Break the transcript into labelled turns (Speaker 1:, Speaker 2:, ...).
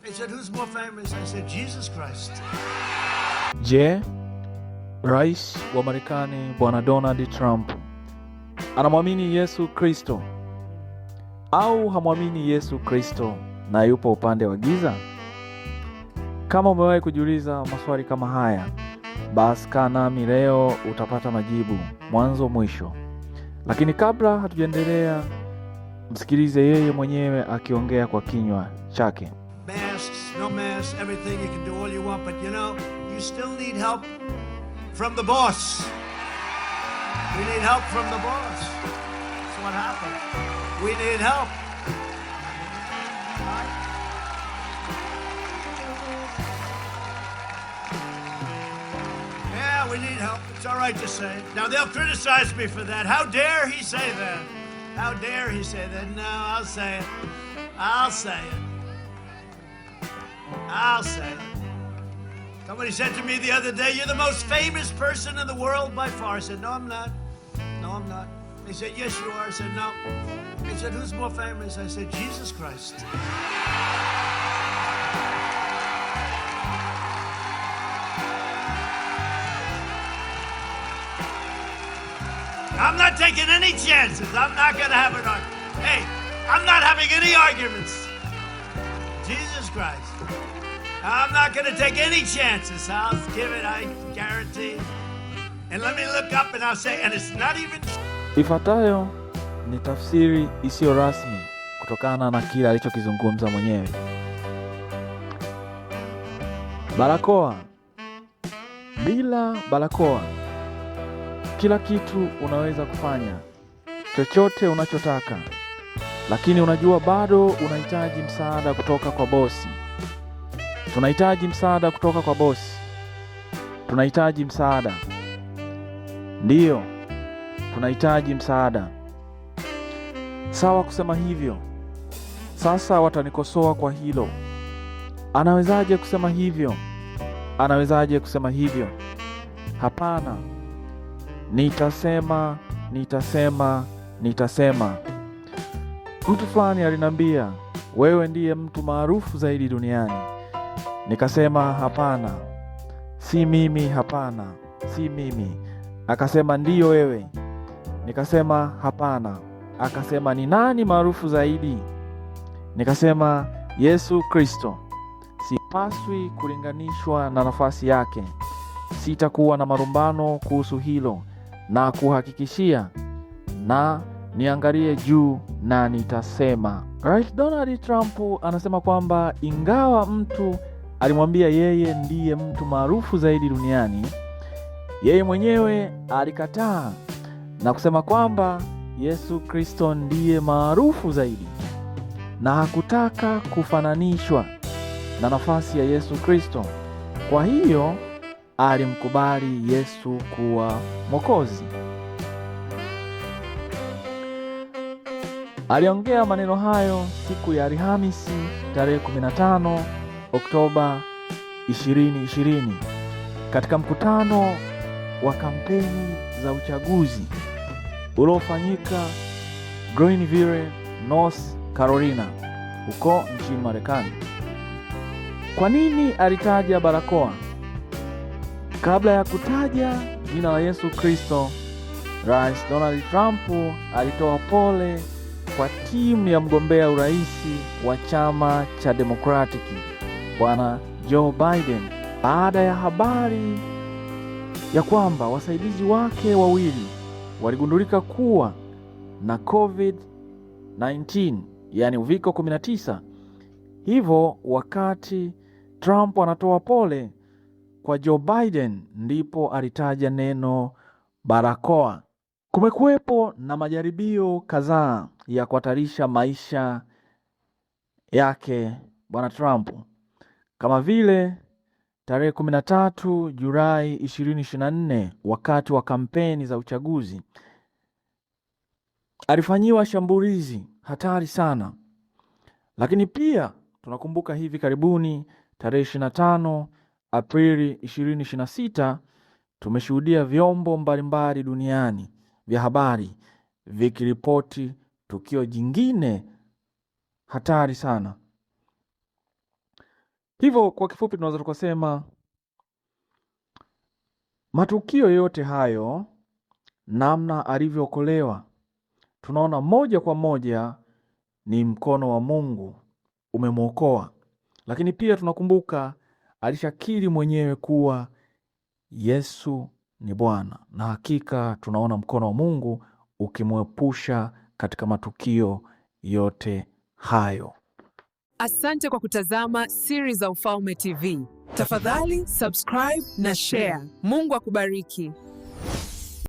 Speaker 1: They said, who's more famous? I said, Jesus Christ.
Speaker 2: Je, Rais wa Marekani Bwana Donald Trump anamwamini Yesu Kristo au hamwamini Yesu Kristo na yupo upande wa giza? Kama umewahi kujiuliza maswali kama haya, basi kaa nami leo utapata majibu mwanzo mwisho. Lakini kabla hatujaendelea, msikilize yeye mwenyewe akiongea kwa kinywa chake.
Speaker 1: Masks, no masks, everything, you can do all you want, but you still need help from the boss. We need help from the boss. That's what happened. We need help. Yeah, we need help. It's all right to say. Now, they'll criticize me for that. How dare he say that? How dare he say that? No, I'll say it. I'll say it. I'll say it. Somebody said to me the other day, you're the most famous person in the world by far. I said, no, I'm not. No, I'm not. They said, yes, you are. I said, no. They said, who's more famous? I said, Jesus Christ. I'm not taking any chances. I'm not going to have an argument. Hey, I'm not having any arguments. Jesus Christ. I'm not going to take any chances. I'll give it, I guarantee. And let me look up and I'll say, and it's not even...
Speaker 2: Ifuatayo ni tafsiri isiyo rasmi kutokana na kile alichokizungumza mwenyewe. Barakoa. Bila barakoa, kila kitu unaweza kufanya, chochote unachotaka, lakini unajua bado unahitaji msaada kutoka kwa bosi. Tunahitaji msaada kutoka kwa bosi. Tunahitaji msaada. Ndiyo, tunahitaji msaada. Sawa kusema hivyo. Sasa watanikosoa kwa hilo. Anawezaje kusema hivyo? Anawezaje kusema hivyo? Hapana. Nitasema. Mtu fulani aliniambia, wewe ndiye mtu maarufu zaidi duniani. Nikasema hapana. Si mimi, hapana. Si mimi. Akasema ndiyo wewe. Nikasema hapana. Akasema ni nani maarufu zaidi? Nikasema Yesu Kristo. Sipaswi kulinganishwa na nafasi yake. Sitakuwa na marumbano kuhusu hilo, na kuhakikishia, na niangalie juu na nitasema. Rais Donald Trump anasema kwamba ingawa mtu alimwambia yeye ndiye mtu maarufu zaidi duniani, yeye mwenyewe alikataa na kusema kwamba Yesu Kristo ndiye maarufu zaidi, na hakutaka kufananishwa na nafasi ya Yesu Kristo. Kwa hiyo alimkubali Yesu kuwa Mwokozi. Aliongea maneno hayo siku ya Alhamisi tarehe 15 Oktoba 2020 katika mkutano wa kampeni za uchaguzi uliofanyika Greenville, North Carolina, huko nchini Marekani. Kwa nini alitaja barakoa? Kabla ya kutaja jina la Yesu Kristo, Rais Donald Trump alitoa pole kwa timu ya mgombea urais wa chama cha Democratic, Bwana Joe Biden, baada ya habari ya kwamba wasaidizi wake wawili waligundulika kuwa na COVID-19, yani uviko 19. Hivyo wakati Trump anatoa pole kwa Joe Biden, ndipo alitaja neno barakoa. Kumekuwepo na majaribio kadhaa ya kuhatarisha maisha yake Bwana Trump, kama vile tarehe 13 Julai 2024 wakati wa kampeni za uchaguzi alifanyiwa shambulizi hatari sana. Lakini pia tunakumbuka hivi karibuni tarehe 25 Aprili 2026 tumeshuhudia vyombo mbalimbali duniani vya habari vikiripoti tukio jingine hatari sana. Hivyo kwa kifupi tunaweza tukasema matukio yote hayo, namna alivyookolewa, tunaona moja kwa moja ni mkono wa Mungu umemwokoa. Lakini pia tunakumbuka alishakiri mwenyewe kuwa Yesu ni Bwana, na hakika tunaona mkono wa Mungu ukimwepusha katika matukio yote hayo.
Speaker 3: Asante kwa kutazama Siri za Ufalme TV. Tafadhali subscribe na share. Mungu akubariki.